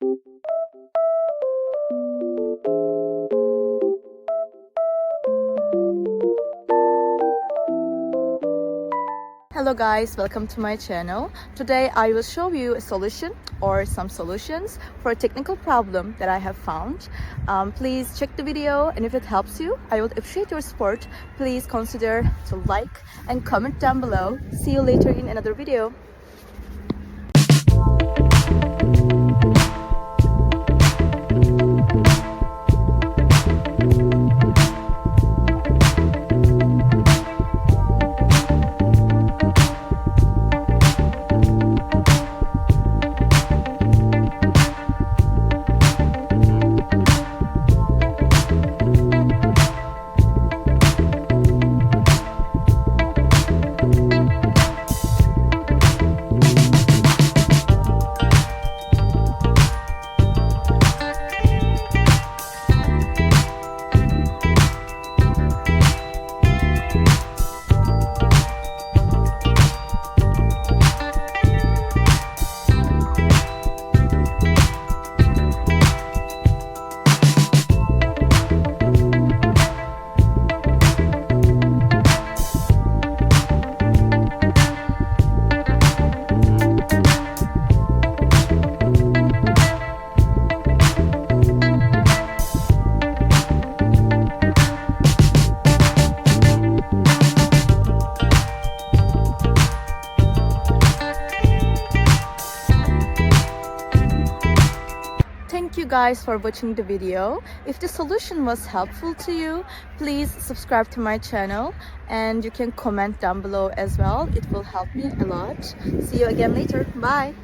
Hello guys, welcome to my channel. Today I will show you a solution or some solutions for a technical problem that I have found. Please check the video, and if it helps you, I would appreciate your support. Please consider to like and comment down below. See you later in another video. Thank you guys for watching the video. If the solution was helpful to you, please subscribe to my channel, and you can comment down below as well. It will help me a lot. See you again later. Bye.